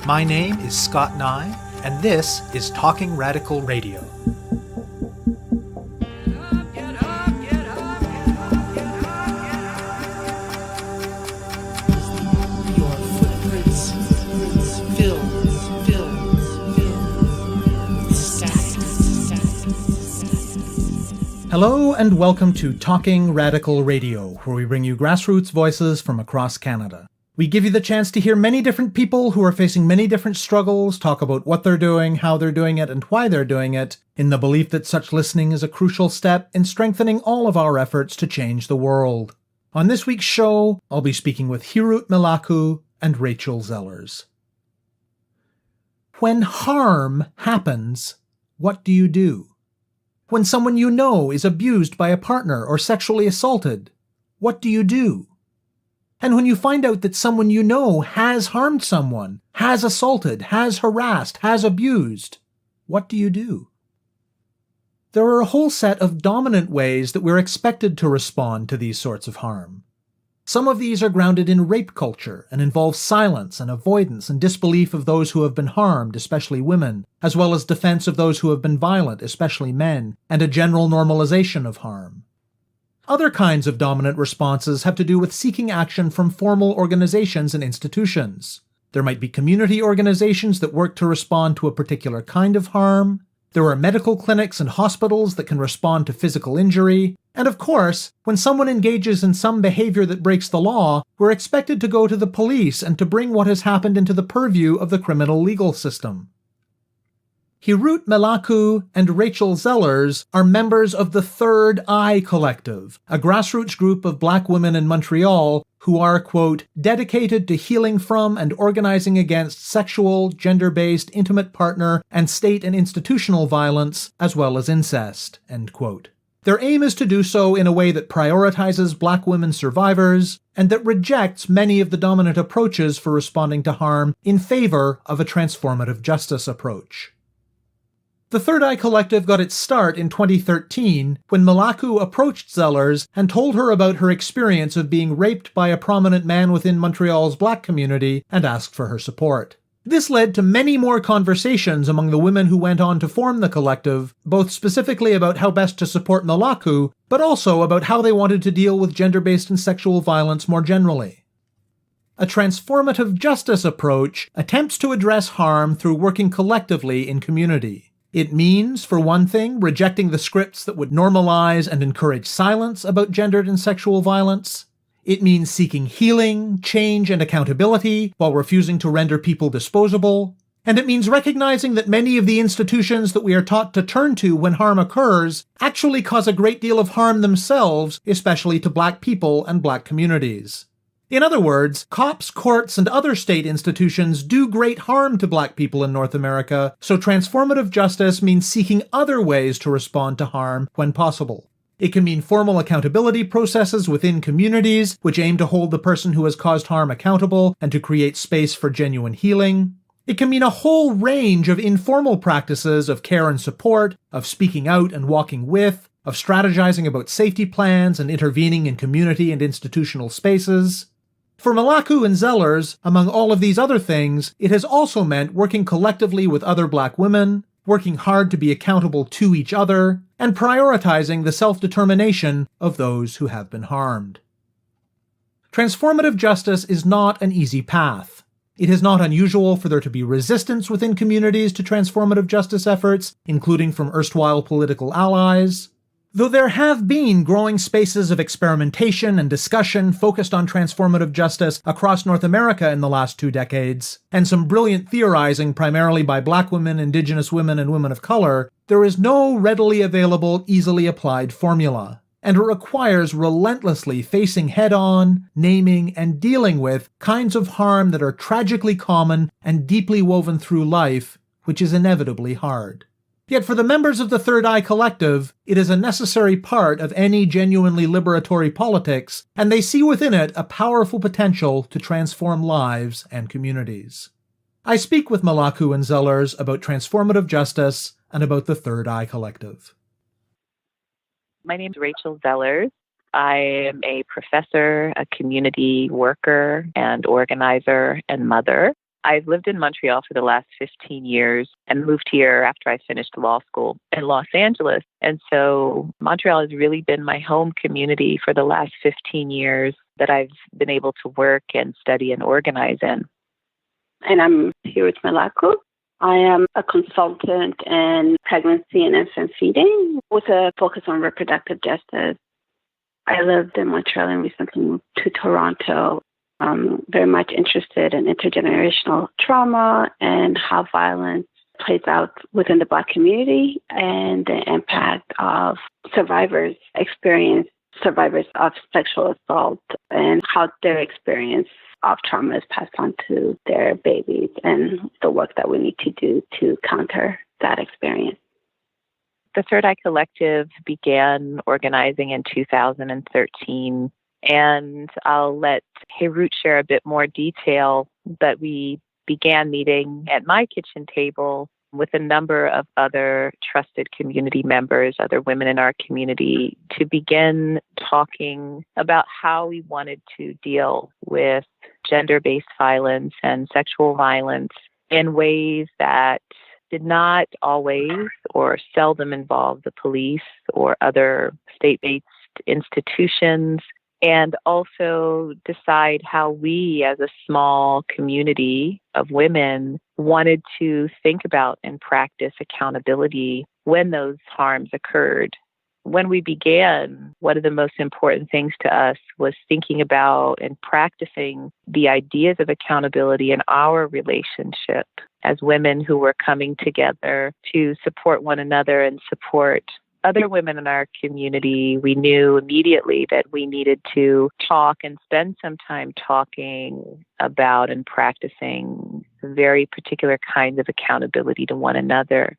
My name is Scott Neigh, and this is Talking Radical Radio. Hello and welcome to Talking Radical Radio, where we bring you grassroots voices from across Canada. We give you the chance to hear many different people who are facing many different struggles, talk about what they're doing, how they're doing it, and why they're doing it, in the belief that such listening is a crucial step in strengthening all of our efforts to change the world. On this week's show, I'll be speaking with Hirut Melaku and Rachel Zellers. When harm happens, what do you do? When someone you know is abused by a partner or sexually assaulted, what do you do? And when you find out that someone you know has harmed someone, has assaulted, has harassed, has abused, what do you do? There are a whole set of dominant ways that we're expected to respond to these sorts of harm. Some of these are grounded in rape culture and involve silence and avoidance and disbelief of those who have been harmed, especially women, as well as defense of those who have been violent, especially men, and a general normalization of harm. Other kinds of dominant responses have to do with seeking action from formal organizations and institutions. There might be community organizations that work to respond to a particular kind of harm. There are medical clinics and hospitals that can respond to physical injury. And of course, when someone engages in some behavior that breaks the law, we're expected to go to the police and to bring what has happened into the purview of the criminal legal system. Hirut Melaku and Rachel Zellers are members of the Third Eye Collective, a grassroots group of Black women in Montreal who are, quote, dedicated to healing from and organizing against sexual, gender-based, intimate partner, and state and institutional violence, as well as incest, end quote. Their aim is to do so in a way that prioritizes Black women survivors and that rejects many of the dominant approaches for responding to harm in favor of a transformative justice approach. The Third Eye Collective got its start in 2013 when Melaku approached Zellers and told her about her experience of being raped by a prominent man within Montreal's Black community and asked for her support. This led to many more conversations among the women who went on to form the collective, both specifically about how best to support Melaku, but also about how they wanted to deal with gender-based and sexual violence more generally. A transformative justice approach attempts to address harm through working collectively in community. It means, for one thing, rejecting the scripts that would normalize and encourage silence about gendered and sexual violence. It means seeking healing, change, and accountability while refusing to render people disposable. And it means recognizing that many of the institutions that we are taught to turn to when harm occurs actually cause a great deal of harm themselves, especially to Black people and Black communities. In other words, cops, courts, and other state institutions do great harm to Black people in North America, so transformative justice means seeking other ways to respond to harm when possible. It can mean formal accountability processes within communities, which aim to hold the person who has caused harm accountable and to create space for genuine healing. It can mean a whole range of informal practices of care and support, of speaking out and walking with, of strategizing about safety plans and intervening in community and institutional spaces. For Melaku and Zellers, among all of these other things, it has also meant working collectively with other Black women, working hard to be accountable to each other, and prioritizing the self-determination of those who have been harmed. Transformative justice is not an easy path. It is not unusual for there to be resistance within communities to transformative justice efforts, including from erstwhile political allies. Though there have been growing spaces of experimentation and discussion focused on transformative justice across North America in the last 2 decades, and some brilliant theorizing primarily by Black women, Indigenous women, and women of color, there is no readily available, easily applied formula. And it requires relentlessly facing head-on, naming, and dealing with kinds of harm that are tragically common and deeply woven through life, which is inevitably hard. Yet for the members of the Third Eye Collective, it is a necessary part of any genuinely liberatory politics, and they see within it a powerful potential to transform lives and communities. I speak with Melaku and Zellers about transformative justice and about the Third Eye Collective. My name is Rachel Zellers. I am a professor, a community worker, and organizer and mother. I've lived in Montreal for the last 15 years and moved here after I finished law school in Los Angeles. And so Montreal has really been my home community for the last 15 years that I've been able to work and study and organize in. And I'm Hirut Melaku. I am a consultant in pregnancy and infant feeding with a focus on reproductive justice. I lived in Montreal and recently moved to Toronto. I'm very much interested in intergenerational trauma and how violence plays out within the Black community and the impact of survivors' experience, survivors of sexual assault, and how their experience of trauma is passed on to their babies and the work that we need to do to counter that experience. The Third Eye Collective began organizing in 2013. And I'll let Hirut share a bit more detail, but we began meeting at my kitchen table with a number of other trusted community members, other women in our community, to begin talking about how we wanted to deal with gender-based violence and sexual violence in ways that did not always or seldom involve the police or other state-based institutions, and also decide how we as a small community of women wanted to think about and practice accountability when those harms occurred. When we began, one of the most important things to us was thinking about and practicing the ideas of accountability in our relationship as women who were coming together to support one another and support other women in our community. We knew immediately that we needed to talk and spend some time talking about and practicing very particular kinds of accountability to one another.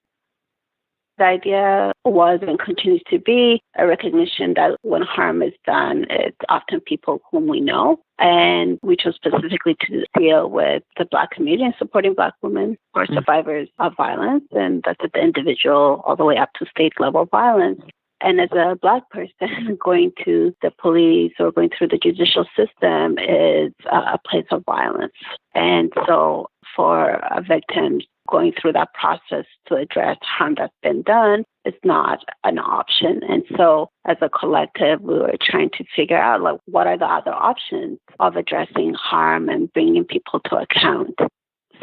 The idea was and continues to be a recognition that when harm is done, it's often people whom we know. And we chose specifically to deal with the Black community and supporting Black women who are survivors of violence. And that's at the individual all the way up to state level violence. And as a Black person, going to the police or going through the judicial system is a place of violence. And so for a victim, going through that process to address harm that's been done is not an option. And so as a collective, we were trying to figure out what are the other options of addressing harm and bringing people to account.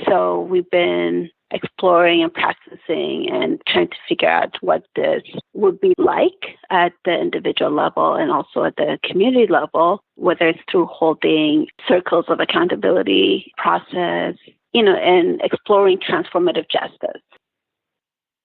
So we've been exploring and practicing and trying to figure out what this would be like at the individual level and also at the community level, whether it's through holding circles of accountability process, and exploring transformative justice.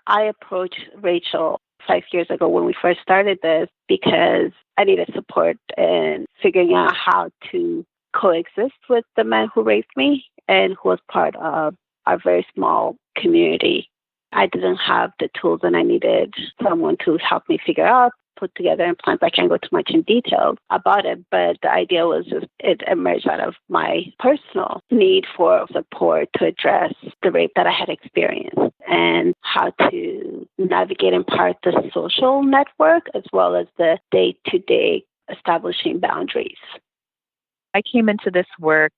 I approached Rachel 5 years ago when we first started this because I needed support in figuring out how to coexist with the man who raised me and who was part of our very small community. I didn't have the tools and I needed someone to help me figure out, put together and plans. I can't go too much in detail about it, but the idea was just it emerged out of my personal need for support to address the rape that I had experienced and how to navigate in part the social network as well as the day-to-day establishing boundaries. I came into this work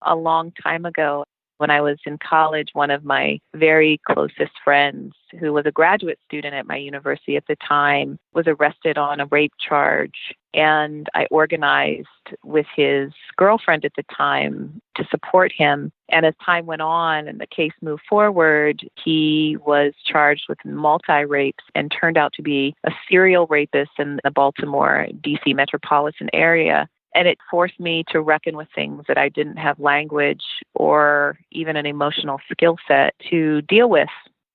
a long time ago. When I was in college, one of my very closest friends, who was a graduate student at my university at the time, was arrested on a rape charge. And I organized with his girlfriend at the time to support him. And as time went on and the case moved forward, he was charged with multi-rapes and turned out to be a serial rapist in the Baltimore, D.C. metropolitan area. And it forced me to reckon with things that I didn't have language or even an emotional skill set to deal with.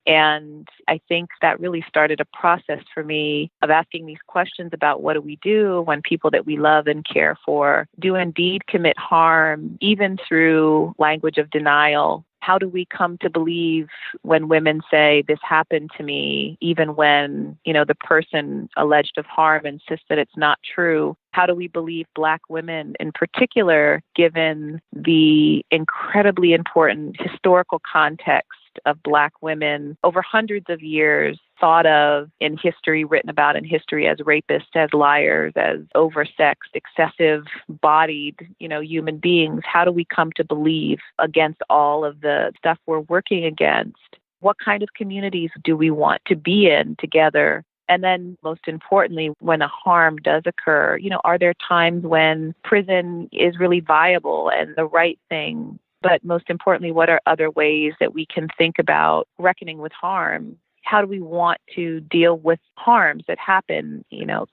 And I think that really started a process for me of asking these questions about what do we do when people that we love and care for do indeed commit harm, even through language of denial. How do we come to believe when women say this happened to me, even when, the person alleged of harm insists that it's not true? How do we believe Black women in particular, given the incredibly important historical context of Black women over hundreds of years thought of in history, written about in history as rapists, as liars, as oversexed, excessive-bodied, human beings. How do we come to believe against all of the stuff we're working against? What kind of communities do we want to be in together? And then most importantly, when a harm does occur, are there times when prison is really viable and the right thing? But most importantly, what are other ways that we can think about reckoning with harm? How do we want to deal with harms that happen,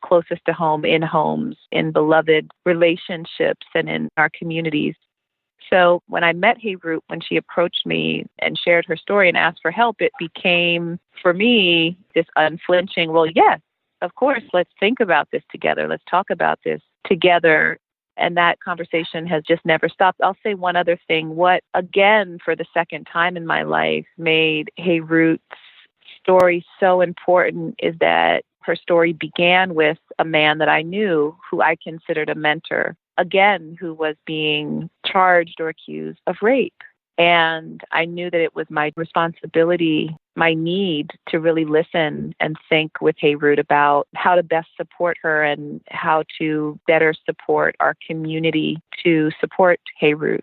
closest to home, in homes, in beloved relationships, and in our communities? So when I met Hirut, when she approached me and shared her story and asked for help, it became, for me, this unflinching, well, yes, of course, let's think about this together. Let's talk about this together. And that conversation has just never stopped. I'll say one other thing. What, again, for the second time in my life, made Hirut's story so important is that her story began with a man that I knew who I considered a mentor, again, who was being charged or accused of rape. And I knew that it was my responsibility, my need to really listen and think with Hirut about how to best support her and how to better support our community to support Hirut.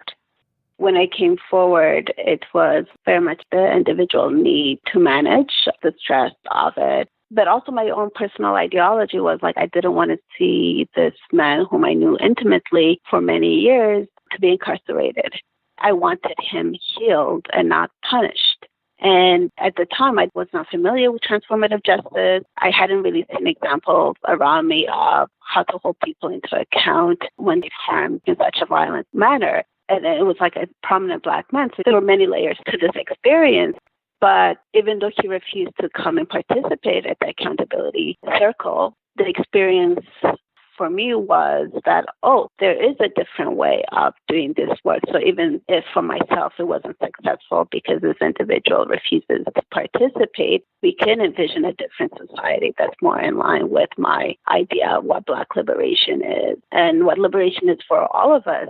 When I came forward, it was very much the individual need to manage the stress of it. But also my own personal ideology was I didn't want to see this man whom I knew intimately for many years to be incarcerated. I wanted him healed and not punished. And at the time, I was not familiar with transformative justice. I hadn't really seen examples around me of how to hold people into account when they've harmed in such a violent manner. And it was a prominent Black man. So there were many layers to this experience. But even though he refused to come and participate at the accountability circle, the experience for me was that, there is a different way of doing this work. So even if for myself it wasn't successful because this individual refuses to participate, we can envision a different society that's more in line with my idea of what Black liberation is and what liberation is for all of us.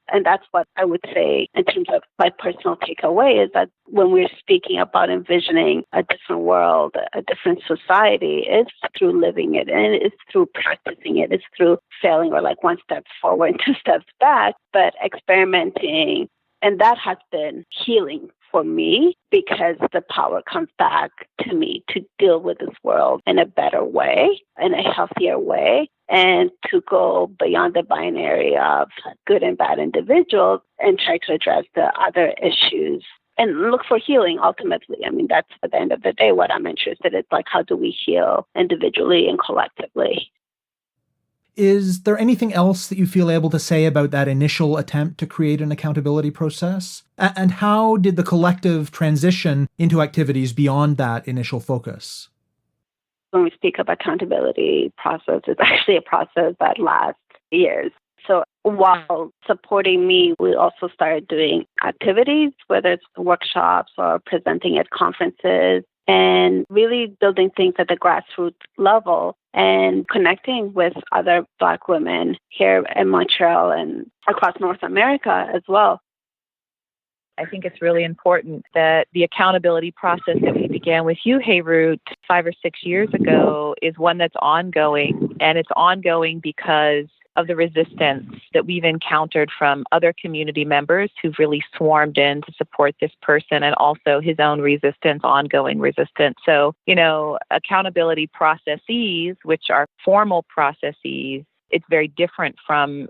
And that's what I would say in terms of my personal takeaway is that when we're speaking about envisioning a different world, a different society, it's through living it and it's through practicing it. It's through failing or one step forward, 2 steps back, but experimenting. And that has been healing for me because the power comes back to me to deal with this world in a better way, in a healthier way, and to go beyond the binary of good and bad individuals and try to address the other issues and look for healing ultimately. I mean, that's at the end of the day what I'm interested in. How do we heal individually and collectively? Is there anything else that you feel able to say about that initial attempt to create an accountability process? And how did the collective transition into activities beyond that initial focus? When we speak of accountability process, it's actually a process that lasts years. So while supporting me, we also started doing activities, whether it's workshops or presenting at conferences, and really building things at the grassroots level and connecting with other Black women here in Montreal and across North America as well. I think it's really important that the accountability process that we began with you, Hirut, 5 or 6 years ago is one that's ongoing. And it's ongoing because of the resistance that we've encountered from other community members who've really swarmed in to support this person, and also his own resistance, ongoing resistance. So, accountability processes, which are formal processes, it's very different from,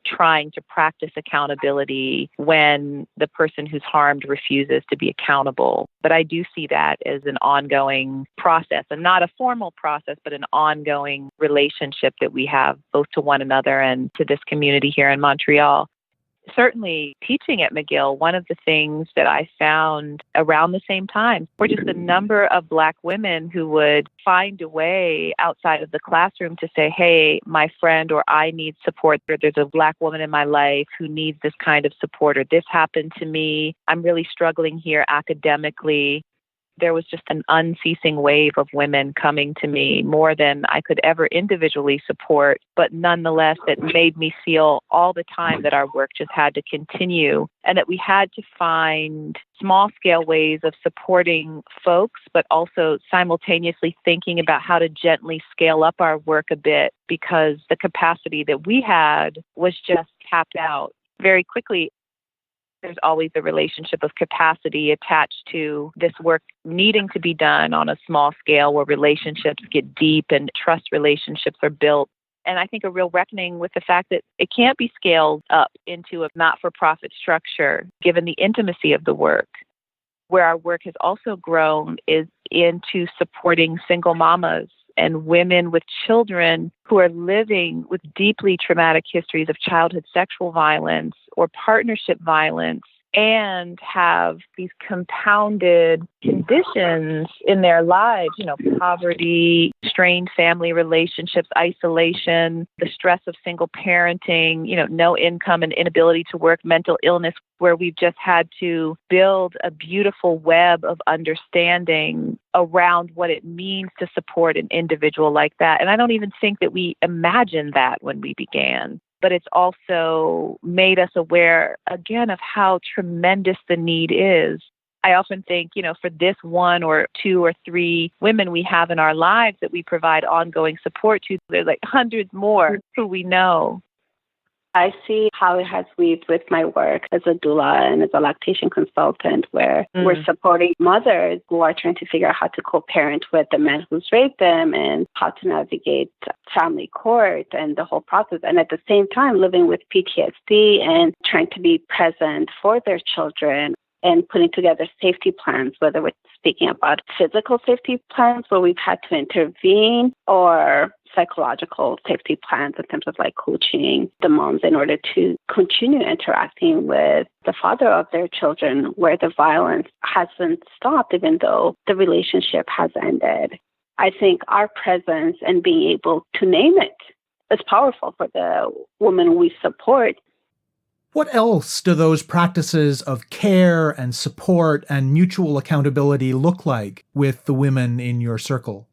trying to practice accountability when the person who's harmed refuses to be accountable. But I do see that as an ongoing process, and not a formal process, but an ongoing relationship that we have both to one another and to this community here in Montreal. Certainly teaching at McGill, one of the things that I found around the same time were just the number of Black women who would find a way outside of the classroom to say, hey, my friend or I need support, or there's a Black woman in my life who needs this kind of support, or this happened to me. I'm really struggling here academically. there was just an unceasing wave of women coming to me, more than I could ever individually support. But nonetheless, it made me feel all the time that our work just had to continue and that we had to find small scale ways of supporting folks, but also simultaneously thinking about how to gently scale up our work a bit, because the capacity that we had was just tapped out very quickly. There's always a relationship of capacity attached to this work needing to be done on a small scale where relationships get deep and trust relationships are built. And I think a real reckoning with the fact that it can't be scaled up into a not-for-profit structure, given the intimacy of the work. Where our work has also grown is into supporting single mamas and women with children who are living with deeply traumatic histories of childhood sexual violence or partnership violence, and have these compounded conditions in their lives, poverty, strained family relationships, isolation, the stress of single parenting, no income and inability to work, mental illness, where we've just had to build a beautiful web of understanding around what it means to support an individual like that. And I don't even think that we imagined that when we began. But it's also made us aware, again, of how tremendous the need is. I often think, for this one or two or three women we have in our lives that we provide ongoing support to, there's like hundreds more who we know. I see how it has weaved with my work as a doula and as a lactation consultant, where we're supporting mothers who are trying to figure out how to co-parent with the man who's raped them and how to navigate family court and the whole process. And at the same time, living with PTSD and trying to be present for their children and putting together safety plans, whether we're speaking about physical safety plans where we've had to intervene, or psychological safety plans in terms of like coaching the moms in order to continue interacting with the father of their children where the violence hasn't stopped, even though the relationship has ended. I think our presence and being able to name it is powerful for the women we support. What else do those practices of care and support and mutual accountability look like with the women in your circle?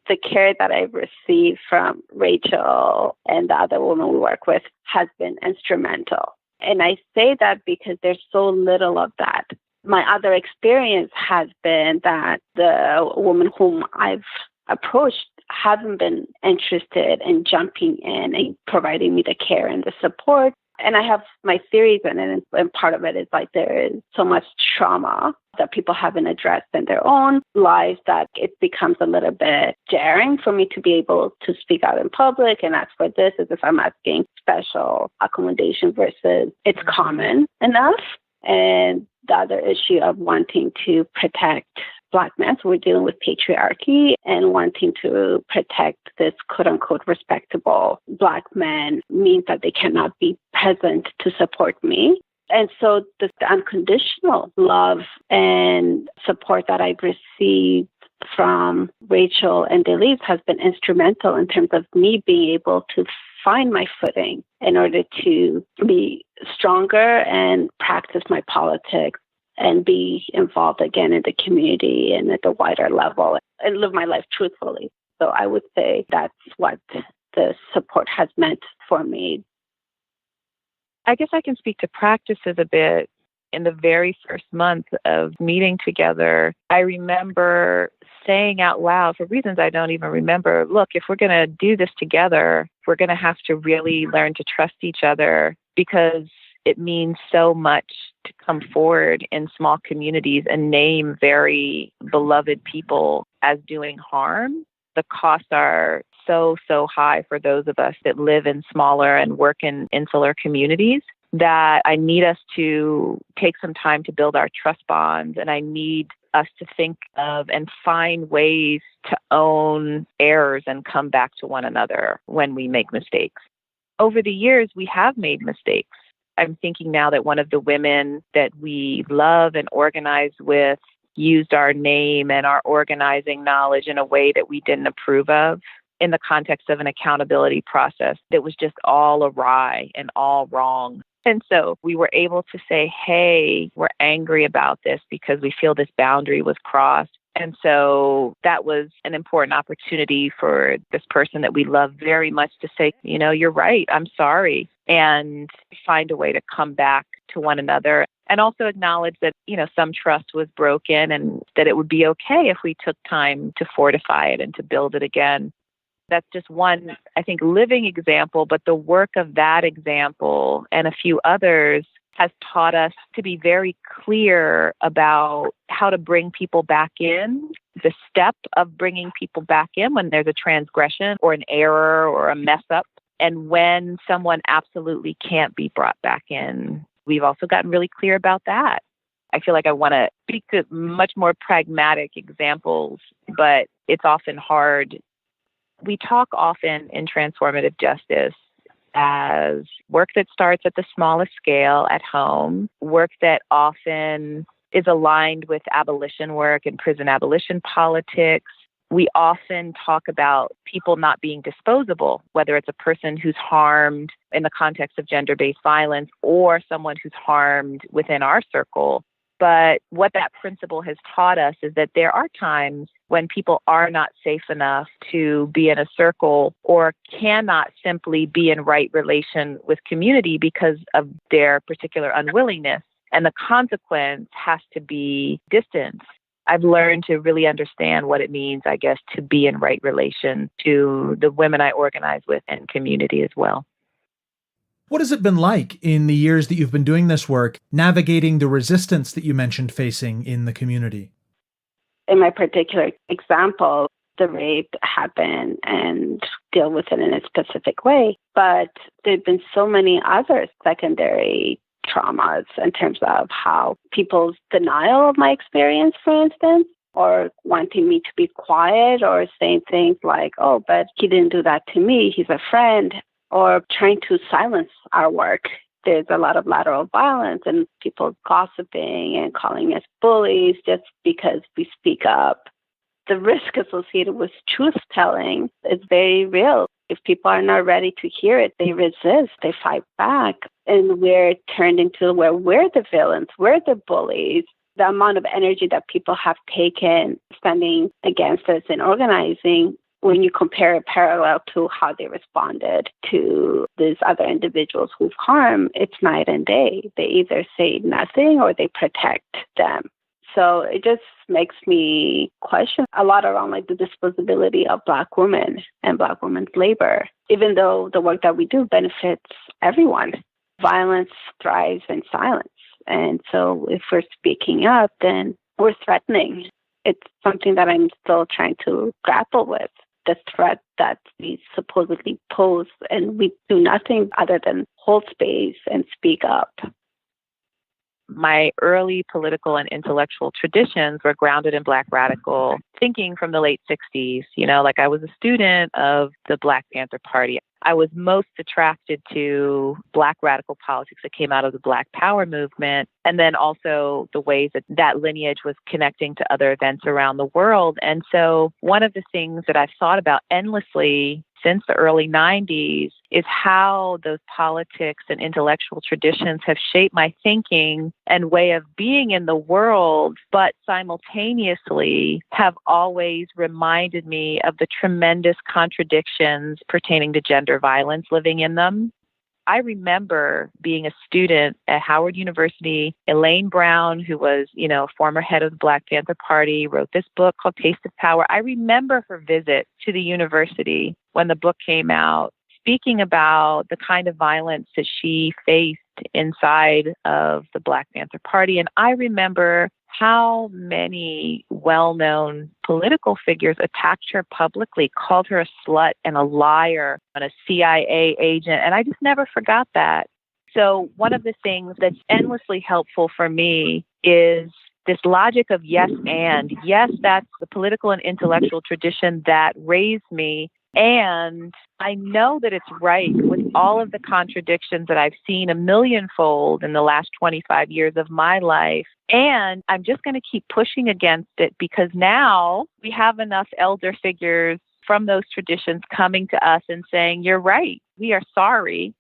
The care that I've received from Rachel and the other women we work with has been instrumental. And I say that because there's so little of that. My other experience has been that the women whom I've approached haven't been interested in jumping in and providing me the care and the support. And I have my theories in it, and part of it is like there is so much trauma that people haven't addressed in their own lives that it becomes a little bit daring for me to be able to speak out in public and ask for this as if I'm asking special accommodation versus it's common enough. And the other issue of wanting to protect Black men, so we're dealing with patriarchy and wanting to protect this quote-unquote respectable Black men means that they cannot be present to support me. And so the unconditional love and support that I've received from Rachel and Delise has been instrumental in terms of me being able to find my footing in order to be stronger and practice my politics and be involved again in the community and at the wider level and live my life truthfully. So I would say that's what the support has meant for me. I guess I can speak to practices a bit. In the very first month of meeting together, I remember saying out loud, for reasons I don't even remember, look, if we're going to do this together, we're going to have to really learn to trust each other, because it means so much to come forward in small communities and name very beloved people as doing harm. The costs are so high for those of us that live in smaller and work in insular communities, that I need us to take some time to build our trust bonds, and I need us to think of and find ways to own errors and come back to one another when we make mistakes. Over the years, we have made mistakes. I'm thinking now that one of the women that we love and organize with used our name and our organizing knowledge in a way that we didn't approve of, in the context of an accountability process that was just all awry and all wrong. And so we were able to say, hey, we're angry about this because we feel this boundary was crossed. And so that was an important opportunity for this person that we love very much to say, you're right, I'm sorry, and find a way to come back to one another. And also acknowledge that, some trust was broken and that it would be okay if we took time to fortify it and to build it again. That's just one, I think, living example, but the work of that example and a few others has taught us to be very clear about how to bring people back in, the step of bringing people back in when there's a transgression or an error or a mess up, and when someone absolutely can't be brought back in. We've also gotten really clear about that. I feel like I want to speak to much more pragmatic examples, but it's often hard. We talk often in transformative justice as work that starts at the smallest scale at home, work that often is aligned with abolition work and prison abolition politics. We often talk about people not being disposable, whether it's a person who's harmed in the context of gender-based violence or someone who's harmed within our circle. But what that principle has taught us is that there are times when people are not safe enough to be in a circle or cannot simply be in right relation with community because of their particular unwillingness. And the consequence has to be distance. I've learned to really understand what it means, I guess, to be in right relation to the women I organize with and community as well. What has it been like in the years that you've been doing this work, navigating the resistance that you mentioned facing in the community? In my particular example, the rape happened and deal with it in a specific way. But there have been so many other secondary traumas in terms of how people's denial of my experience, for instance, or wanting me to be quiet or saying things like, oh, but he didn't do that to me, he's a friend, or trying to silence our work. There's a lot of lateral violence and people gossiping and calling us bullies just because we speak up. The risk associated with truth-telling is very real. If people are not ready to hear it, they resist, they fight back. And we're turned into where we're the villains, we're the bullies. The amount of energy that people have taken standing against us and organizing, when you compare a parallel to how they responded to these other individuals who've harmed, it's night and day. They either say nothing or they protect them. So it just makes me question a lot around the disposability of Black women and Black women's labor, even though the work that we do benefits everyone. Violence thrives in silence. And so if we're speaking up, then we're threatening. It's something that I'm still trying to grapple with, the threat that we supposedly pose, and we do nothing other than hold space and speak up. My early political and intellectual traditions were grounded in Black radical thinking from the late 60s. I was a student of the Black Panther Party. I was most attracted to Black radical politics that came out of the Black Power movement, and then also the ways that that lineage was connecting to other events around the world. And so one of the things that I've thought about endlessly since the early 90s is how those politics and intellectual traditions have shaped my thinking and way of being in the world, but simultaneously have always reminded me of the tremendous contradictions pertaining to gender violence living in them. I remember being a student at Howard University. Elaine Brown, who was, former head of the Black Panther Party, wrote this book called Taste of Power. I remember her visit to the university when the book came out, speaking about the kind of violence that she faced inside of the Black Panther Party. And I remember how many well-known political figures attacked her publicly, called her a slut and a liar and a CIA agent. And I just never forgot that. So one of the things that's endlessly helpful for me is this logic of yes and. Yes, that's the political and intellectual tradition that raised me. And I know that it's right with all of the contradictions that I've seen a millionfold in the last 25 years of my life. And I'm just going to keep pushing against it because now we have enough elder figures from those traditions coming to us and saying, you're right, we are sorry.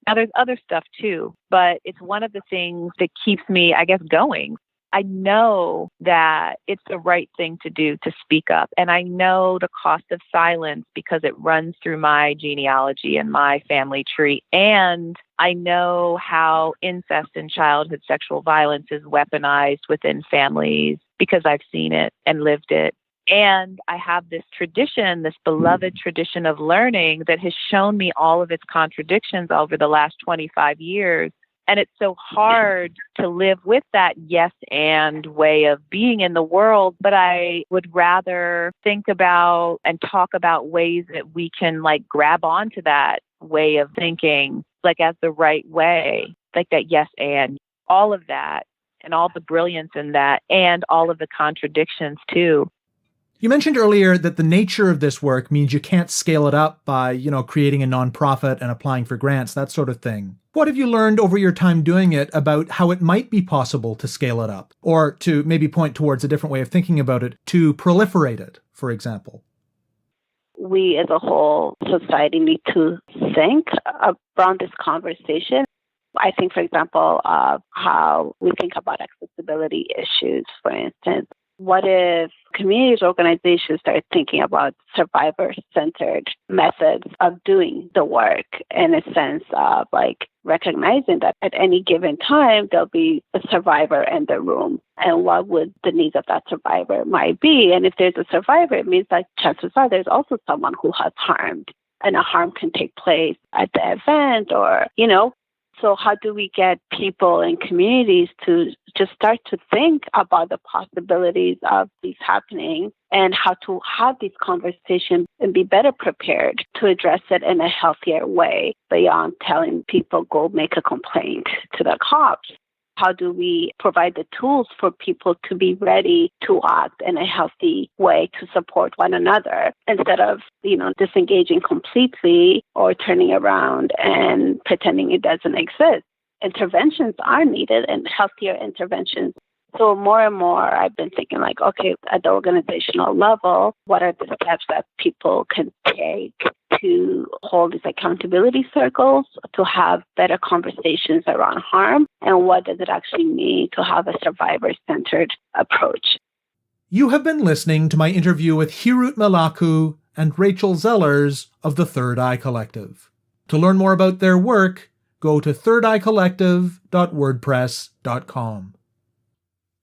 Now, there's other stuff too, but it's one of the things that keeps me, I guess, going. I know that it's the right thing to do to speak up. And I know the cost of silence because it runs through my genealogy and my family tree. And I know how incest and childhood sexual violence is weaponized within families because I've seen it and lived it. And I have this tradition, this beloved tradition of learning that has shown me all of its contradictions over the last 25 years. And it's so hard to live with that yes and way of being in the world. But I would rather think about and talk about ways that we can grab onto that way of thinking, as the right way, that yes and all of that and all the brilliance in that and all of the contradictions too. You mentioned earlier that the nature of this work means you can't scale it up by, creating a nonprofit and applying for grants, that sort of thing. What have you learned over your time doing it about how it might be possible to scale it up? Or to maybe point towards a different way of thinking about it, to proliferate it, for example? We as a whole society need to think around this conversation. I think, for example, of how we think about accessibility issues, for instance. What if communities, organizations start thinking about survivor-centered methods of doing the work in a sense of recognizing that at any given time, there'll be a survivor in the room and what would the needs of that survivor might be. And if there's a survivor, it means that chances are there's also someone who has harmed and a harm can take place at the event or, So how do we get people and communities to just start to think about the possibilities of these happening and how to have these conversations and be better prepared to address it in a healthier way beyond telling people go make a complaint to the cops? How do we provide the tools for people to be ready to act in a healthy way to support one another instead of, disengaging completely or turning around and pretending it doesn't exist? Interventions are needed and healthier interventions. So more and more I've been thinking okay, at the organizational level, what are the steps that people can take to hold these accountability circles, to have better conversations around harm, and what does it actually mean to have a survivor-centered approach? You have been listening to my interview with Hirut Melaku and Rachel Zellers of the Third Eye Collective. To learn more about their work, go to thirdeyecollective.wordpress.com.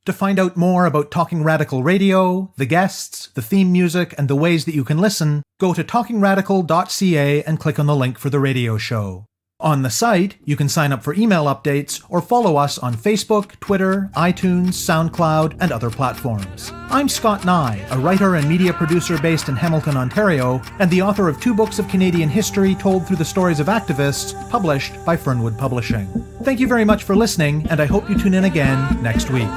To find out more about Talking Radical Radio, the guests, the theme music, and the ways that you can listen, go to talkingradical.ca and click on the link for the radio show. On the site, you can sign up for email updates or follow us on Facebook, Twitter, iTunes, SoundCloud, and other platforms. I'm Scott Neigh, a writer and media producer based in Hamilton, Ontario, and the author of 2 books of Canadian history told through the stories of activists, published by Fernwood Publishing. Thank you very much for listening, and I hope you tune in again next week.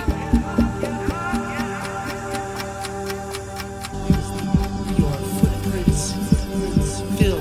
Filled.